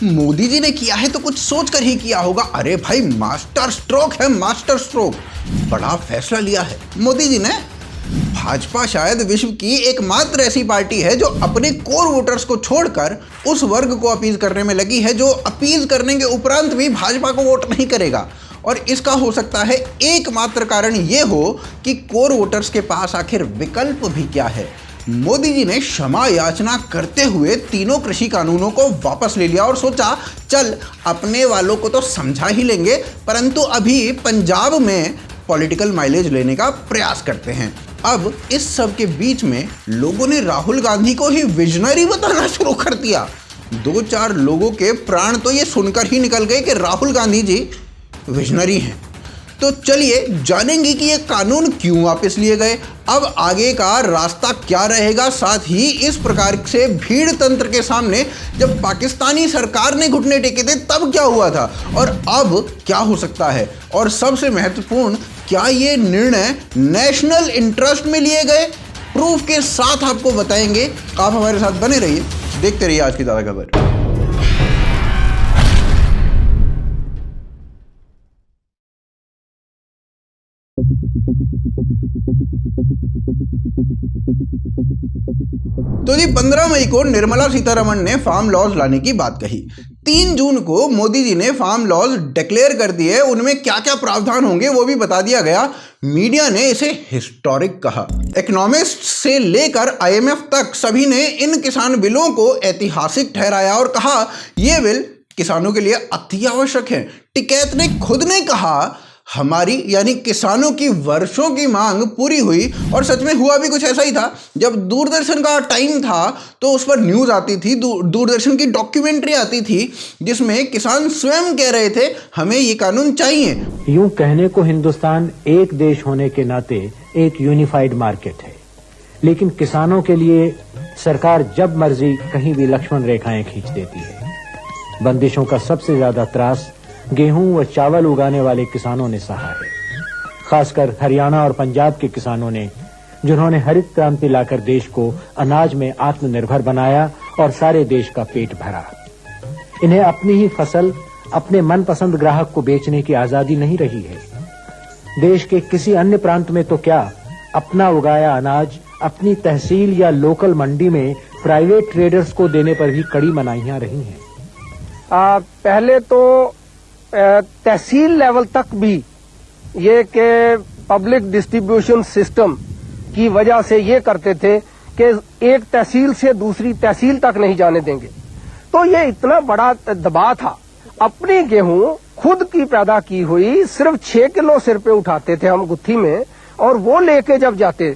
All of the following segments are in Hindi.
मोदी जी ने किया है तो कुछ सोच कर ही किया होगा। अरे भाई मास्टर स्ट्रोक है, मास्टर स्ट्रोक। बड़ा फैसला लिया है मोदी जी ने। भाजपा शायद विश्व की एकमात्र ऐसी पार्टी है जो अपने कोर वोटर्स को छोड़कर उस वर्ग को अपील करने में लगी है जो अपील करने के उपरांत भी भाजपा को वोट नहीं करेगा। और इसका हो सकता है एकमात्र कारण ये हो कि कोर वोटर्स के पास आखिर विकल्प भी क्या है। मोदी जी ने क्षमा याचना करते हुए तीनों कृषि कानूनों को वापस ले लिया और सोचा चल अपने वालों को तो समझा ही लेंगे, परंतु अभी पंजाब में पॉलिटिकल माइलेज लेने का प्रयास करते हैं। अब इस सब के बीच में लोगों ने राहुल गांधी को ही विजनरी बताना शुरू कर दिया। 2-4 लोगों के प्राण तो ये सुनकर ही निकल गए कि राहुल गांधी जी विजनरी हैं। तो चलिए जानेंगे कि ये कानून क्यों वापस लिए गए, अब आगे का रास्ता क्या रहेगा। साथ ही इस प्रकार से भीड़ तंत्र के सामने जब पाकिस्तानी सरकार ने घुटने टेके थे तब क्या हुआ था और अब क्या हो सकता है, और सबसे महत्वपूर्ण क्या ये निर्णय नेशनल इंटरेस्ट में लिए गए, प्रूफ के साथ आपको बताएंगे। आप हमारे साथ बने रहिए, देखते रहिए आज की ताज़ा खबर। तो जी 15 मई को निर्मला सीतारमण ने फार्म लॉज लाने की बात कही। 3 जून को मोदी जी ने फार्म लॉज डिक्लेयर कर दिए, उनमें क्या क्या प्रावधान होंगे वो भी बता दिया गया। मीडिया ने इसे हिस्टोरिक कहा। इकोनॉमिस्ट से लेकर IMF तक सभी ने इन किसान बिलों को ऐतिहासिक ठहराया और कहा ये बिल किसानों के लिए अति आवश्यक है। टिकैत ने खुद ने कहा हमारी यानी किसानों की वर्षों की मांग पूरी हुई, और सच में हुआ भी कुछ ऐसा ही था। जब दूरदर्शन का टाइम था तो उस पर न्यूज़ आती थी, दूरदर्शन की डॉक्यूमेंट्री आती थी जिसमें किसान स्वयं कह रहे थे हमें ये कानून चाहिए। यूं कहने को हिंदुस्तान एक देश होने के नाते एक यूनिफाइड मार्केट है, लेकिन किसानों के लिए सरकार जब मर्जी कहीं भी लक्ष्मण रेखाएं खींच देती है। बंदिशों का सबसे ज्यादा त्रास गेहूं व चावल उगाने वाले किसानों ने सहा है, खासकर हरियाणा और पंजाब के किसानों ने, जिन्होंने हरित क्रांति लाकर देश को अनाज में आत्मनिर्भर बनाया और सारे देश का पेट भरा। इन्हें अपनी ही फसल अपने मनपसंद ग्राहक को बेचने की आजादी नहीं रही है। देश के किसी अन्य प्रांत में तो क्या अपना उगाया अनाज अपनी तहसील या लोकल मंडी में प्राइवेट ट्रेडर्स को देने पर भी कड़ी मनाहियां रही हैं। पहले तो तहसील लेवल तक भी ये के पब्लिक डिस्ट्रीब्यूशन सिस्टम की वजह से ये करते थे कि एक तहसील से दूसरी तहसील तक नहीं जाने देंगे। तो ये इतना बड़ा दबाव था। अपनी गेहूं खुद की पैदा की हुई सिर्फ 6 किलो सिर पे उठाते थे हम गुत्थी में, और वो लेके जब जाते,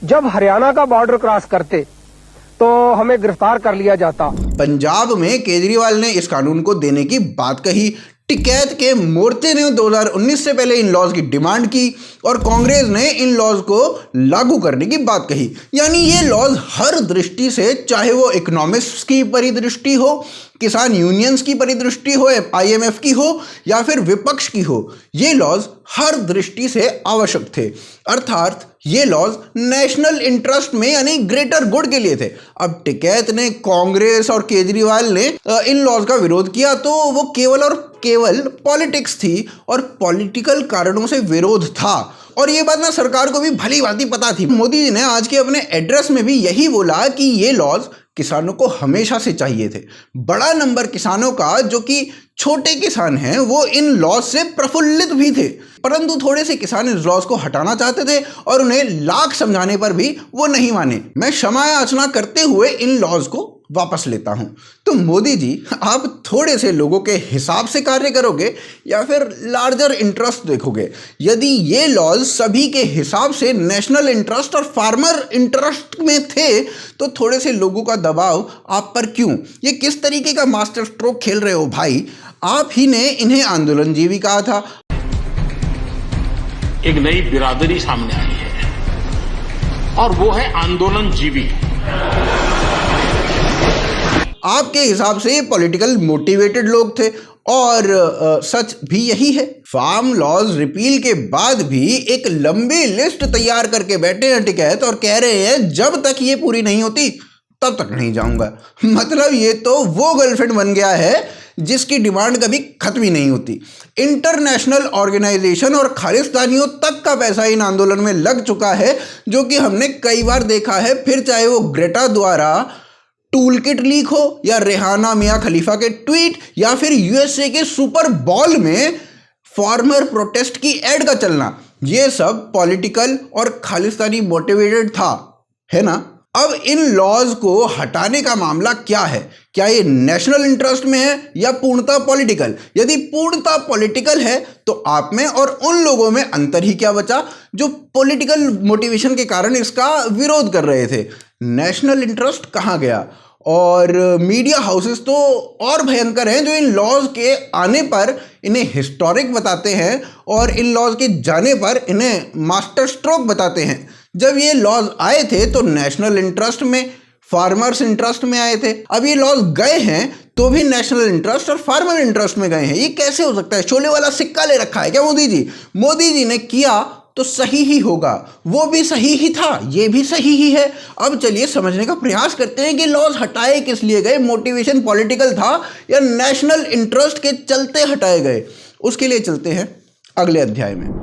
जब हरियाणा का बॉर्डर क्रॉस करते तो हमें गिरफ्तार कर लिया जाता। पंजाब में केजरीवाल ने इस कानून को देने की बात कही। टिकैत के मोर्चे ने 2019 से पहले इन लॉज की डिमांड की और कांग्रेस ने इन लॉज को लागू करने की बात कही। यानी ये लॉज हर दृष्टि से, चाहे वो इकोनॉमिस्ट्स की परिदृष्टि हो, किसान यूनियंस की परिदृष्टि हो, IMF की हो या फिर विपक्ष की हो, ये लॉज हर दृष्टि से आवश्यक थे। अर्थात ये लॉज नेशनल इंटरेस्ट में यानी ग्रेटर गुड के लिए थे। अब टिकैत ने, कांग्रेस और केजरीवाल ने इन लॉज का विरोध किया तो वो केवल और केवल पॉलिटिक्स थी और पॉलिटिकल कारणों से विरोध था, और ये बात ना सरकार को भी भली भांति पता थी। मोदी जी ने आज के अपने एड्रेस में भी यही बोला कि ये लॉज किसानों को हमेशा से चाहिए थे। बड़ा नंबर किसानों का, जो कि छोटे किसान हैं, वो इन लॉज से प्रफुल्लित भी थे, परंतु थोड़े से किसान इस लॉज को हटाना चाहते थे और उन्हें लाख समझाने पर भी वो नहीं माने। मैं क्षमा याचना करते हुए इन लॉज को वापस लेता हूं। तो मोदी जी, आप थोड़े से लोगों के हिसाब से कार्य करोगे या फिर लार्जर इंटरेस्ट देखोगे? यदि ये लॉज सभी के हिसाब से नेशनल इंटरेस्ट और फार्मर इंटरेस्ट में थे तो थोड़े से लोगों का दबाव आप पर क्यों? ये किस तरीके का मास्टर स्ट्रोक खेल रहे हो भाई? आप ही ने इन्हें आंदोलनजीवी कहा था। एक नई बिरादरी सामने आई है और वो है आंदोलनजीवी। आपके हिसाब से पॉलिटिकल मोटिवेटेड लोग थे और सच भी यही है। फार्म लॉज रिपील के बाद भी एक लंबी लिस्ट तैयार करके बैठे हैं टिकैत और कह रहे हैं जब तक ये पूरी नहीं होती तब तक नहीं जाऊंगा। मतलब ये तो वो गर्लफ्रेंड बन गया है जिसकी डिमांड कभी खत्म ही नहीं होती। इंटरनेशनल ऑर्गेनाइजेशन और खालिस्तानियों तक का पैसा इन आंदोलन में लग चुका है, जो कि हमने कई बार देखा है। फिर चाहे वो ग्रेटा द्वारा टूल किट लीक हो, या रेहाना मियां खलीफा के ट्वीट, या फिर यूएसए के सुपर बॉल में फार्मर प्रोटेस्ट की एड का चलना, ये सब पॉलिटिकल और खालिस्तानी मोटिवेटेड था, है ना। अब इन लॉज को हटाने का मामला क्या है? क्या ये नेशनल इंटरेस्ट में है या पूर्णतः पॉलिटिकल? यदि पूर्णतः पॉलिटिकल है तो आप में और उन लोगों में अंतर ही क्या बचा जो पॉलिटिकल मोटिवेशन के कारण इसका विरोध कर रहे थे? नेशनल इंटरेस्ट कहाँ गया? और मीडिया हाउसेस तो और भयंकर हैं, जो इन लॉज के आने पर इन्हें हिस्टोरिक बताते हैं और इन लॉज के जाने पर इन्हें मास्टर स्ट्रोक बताते हैं। जब ये लॉज आए थे तो नेशनल इंटरेस्ट में, फार्मर्स इंटरेस्ट में आए थे। अब ये लॉज गए हैं तो भी नेशनल इंटरेस्ट और फार्मर इंटरेस्ट में गए हैं। ये कैसे हो सकता है? शोले वाला सिक्का ले रखा है क्या मोदी जी? मोदी जी ने किया तो सही ही होगा, वो भी सही ही था, ये भी सही ही है। अब चलिए समझने का प्रयास करते हैं कि लॉज हटाए किस लिए गए, मोटिवेशन पॉलिटिकल था या नेशनल इंटरेस्ट के चलते हटाए गए। उसके लिए चलते हैं अगले अध्याय में।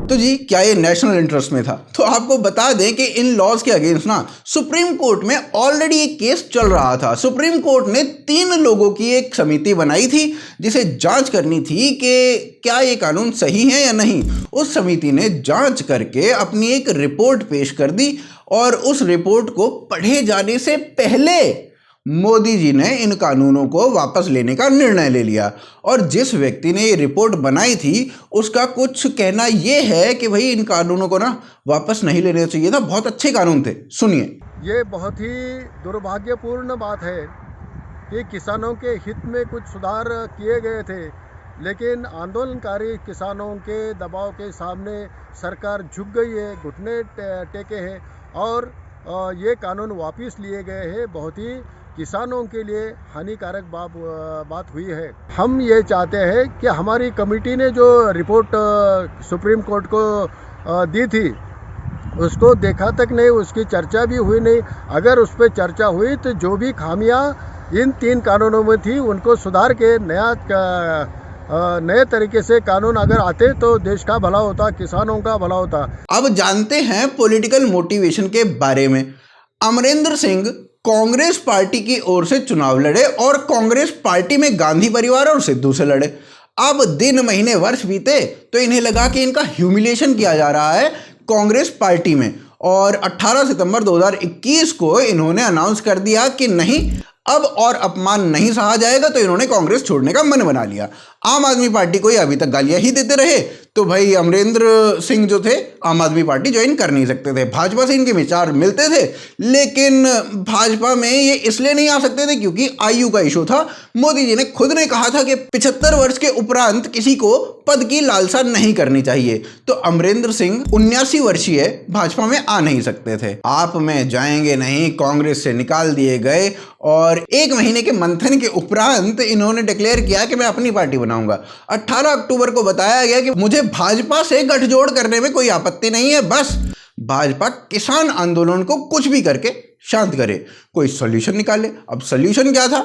तो जी क्या ये नेशनल इंटरेस्ट में था? तो आपको बता दें कि इन लॉज के अगेंस्ट ना सुप्रीम कोर्ट में ऑलरेडी एक केस चल रहा था। सुप्रीम कोर्ट ने 3 लोगों की एक समिति बनाई थी जिसे जांच करनी थी कि क्या ये कानून सही है या नहीं। उस समिति ने जांच करके अपनी एक रिपोर्ट पेश कर दी और उस रिपोर्ट को पढ़े जाने से पहले मोदी जी ने इन कानूनों को वापस लेने का निर्णय ले लिया। और जिस व्यक्ति ने ये रिपोर्ट बनाई थी उसका कुछ कहना ये है कि भाई इन कानूनों को ना वापस नहीं लेना चाहिए था, बहुत अच्छे कानून थे। सुनिए। ये बहुत ही दुर्भाग्यपूर्ण बात है कि किसानों के हित में कुछ सुधार किए गए थे, लेकिन आंदोलनकारी किसानों के दबाव के सामने सरकार झुक गई है, घुटने टेके हैं और ये कानून वापस लिए गए हैं। बहुत ही किसानों के लिए हानिकारक बात हुई है। हम ये चाहते हैं कि हमारी कमेटी ने जो रिपोर्ट सुप्रीम कोर्ट को दी थी उसको देखा तक नहीं, उसकी चर्चा भी हुई नहीं। अगर उस पर चर्चा हुई तो जो भी खामियां इन 3 कानूनों में थी उनको सुधार के नए तरीके से कानून अगर आते तो देश का भला होता, किसानों का भला होता। अब जानते हैं पॉलिटिकल मोटिवेशन के बारे में। अमरिंदर सिंह कांग्रेस पार्टी की ओर से चुनाव लड़े और कांग्रेस पार्टी में गांधी परिवार और सिद्धू से लड़े। अब दिन महीने वर्ष बीते तो इन्हें लगा कि इनका ह्यूमिलिएशन किया जा रहा है कांग्रेस पार्टी में, और 18 सितंबर 2021 को इन्होंने अनाउंस कर दिया कि नहीं, अब और अपमान नहीं सहा जाएगा। तो इन्होंने कांग्रेस छोड़ने का मन बना लिया। आम आदमी पार्टी को ये अभी तक गालियां ही देते रहे, तो भाई अमरिंदर सिंह जो थे आम आदमी पार्टी ज्वाइन कर नहीं सकते थे। भाजपा से इनके विचार मिलते थे, लेकिन भाजपा में ये इसलिए नहीं आ सकते थे क्योंकि आयु का इशू था। मोदी जी ने खुद ने कहा था कि 75 वर्ष के उपरांत किसी को पद की लालसा नहीं करनी चाहिए। तो अमरिंदर सिंह 79 वर्षीय भाजपा में आ नहीं सकते थे। आप में जाएंगे नहीं, कांग्रेस से निकाल दिए गए और 1 महीने के मंथन के उपरांत इन्होंने डिक्लेयर किया कि मैं अपनी पार्टी बनाऊंगा। 18 अक्टूबर को बताया गया कि मुझे भाजपा से गठजोड़ करने में कोई आपत्ति नहीं है, बस भाजपा किसान आंदोलन को कुछ भी करके शांत करे, कोई सॉल्यूशन निकाले। अब सॉल्यूशन क्या था?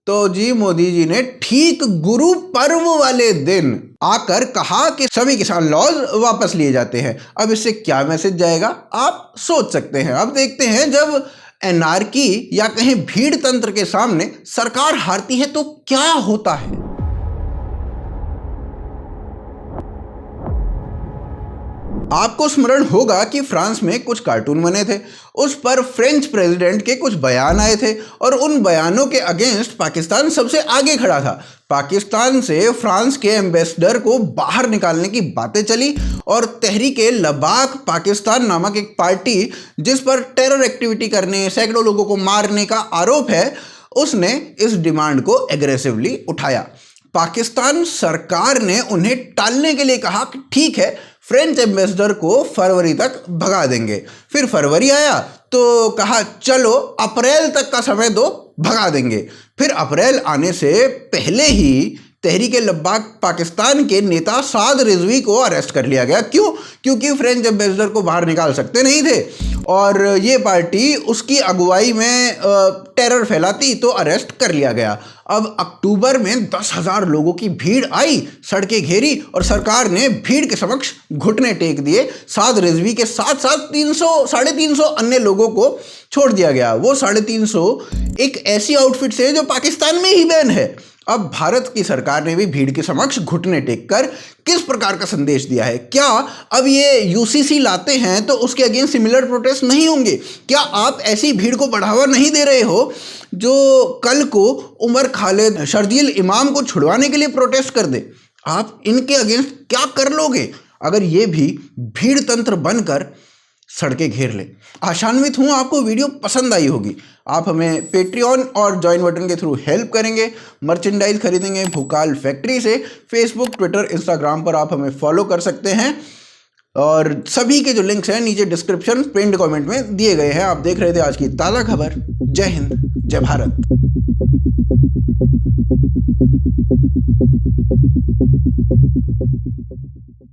तो जी मोदी जी ने ठीक गुरु पर्व वाले दिन आकर कहा कि सभी किसान लॉज वापस लिए जाते हैं। अब इससे क्या मैसेज जाएगा आप सोच सकते हैं। अब देखते हैं जब एनार्की या कहीं भीड़ तंत्र के सामने सरकार हारती है तो क्या होता है। आपको स्मरण होगा कि फ्रांस में कुछ कार्टून बने थे, उस पर फ्रेंच प्रेसिडेंट के कुछ बयान आए थे और उन बयानों के अगेंस्ट पाकिस्तान सबसे आगे खड़ा था। पाकिस्तान से फ्रांस के एम्बेसडर को बाहर निकालने की बातें चली और तहरीके लबाक पाकिस्तान नामक एक पार्टी जिस पर टेरर एक्टिविटी करने, सैकड़ों लोगों को मारने का आरोप है, उसने इस डिमांड को एग्रेसिवली उठाया। पाकिस्तान सरकार ने उन्हें टालने के लिए कहा कि ठीक है, फ्रेंच एम्बेसडर को फरवरी तक भगा देंगे। फिर फरवरी आया तो कहा चलो अप्रैल तक का समय दो, भगा देंगे। फिर अप्रैल आने से पहले ही तहरीक लब्बाक पाकिस्तान के नेता साद रिजवी को अरेस्ट कर लिया गया। क्यों? क्योंकि फ्रेंच एम्बेसडर को बाहर निकाल सकते नहीं थे और ये पार्टी उसकी अगुवाई में टेरर फैलाती, तो अरेस्ट कर लिया गया। अब अक्टूबर में 10,000 लोगों की भीड़ आई, सड़कें घेरी और सरकार ने भीड़ के समक्ष घुटने टेक दिए। साद रिजवी के साथ साथ 350 अन्य लोगों को छोड़ दिया गया। वो 350 एक ऐसी आउटफिट से जो पाकिस्तान में ही बैन है। अब भारत की सरकार ने भी भीड़ के समक्ष घुटने टेक कर किस प्रकार का संदेश दिया है? क्या अब ये यूसीसी लाते हैं तो उसके अगेंस्ट सिमिलर प्रोटेस्ट नहीं होंगे? क्या आप ऐसी भीड़ को बढ़ावा नहीं दे रहे हो जो कल को उमर खालिद, शर्जील इमाम को छुड़वाने के लिए प्रोटेस्ट कर दे? आप इनके अगेंस्ट क्या कर लोगे अगर ये भी भीड़ तंत्र बनकर सड़कें घेर ले? आशान्वित हूं आपको वीडियो पसंद आई होगी। आप हमें पेट्रियन और ज्वाइन बटन के थ्रू हेल्प करेंगे, मर्चेंडाइज खरीदेंगे भूकाल फैक्ट्री से। फेसबुक, ट्विटर, इंस्टाग्राम पर आप हमें फॉलो कर सकते हैं और सभी के जो लिंक्स हैं नीचे डिस्क्रिप्शन, पिन्ड कमेंट में दिए गए हैं। आप देख रहे थे आज की ताज़ा खबर। जय हिंद, जय भारत।